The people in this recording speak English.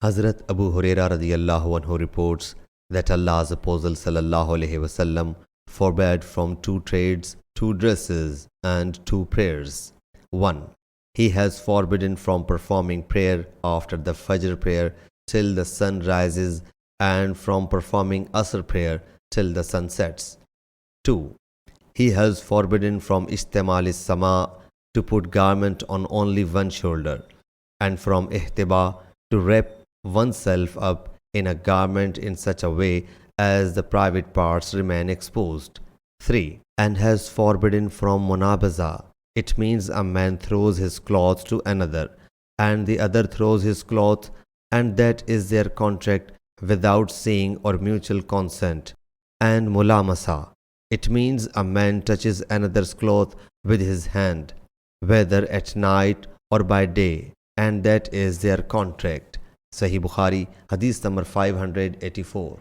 Hazrat Abu Huraira radiyallahu anhu reports that Allah's Apostle sallallahu alaihi wasallam forbade from two trades, two dresses, and two prayers. 1. He has forbidden from performing prayer after the Fajr prayer till the sun rises and from performing Asr prayer till the sun sets. 2. He has forbidden from istimal sama to put garment on only one shoulder, and from ihtiba to wrap oneself up in a garment in such a way as the private parts remain exposed. 3. And has forbidden from munabaza. It means a man throws his cloth to another, and the other throws his cloth, and that is their contract without seeing or mutual consent. And mulamasa. It means a man touches another's cloth with his hand, whether at night or by day, and that is their contract. Sahih Bukhari, Hadith number 584.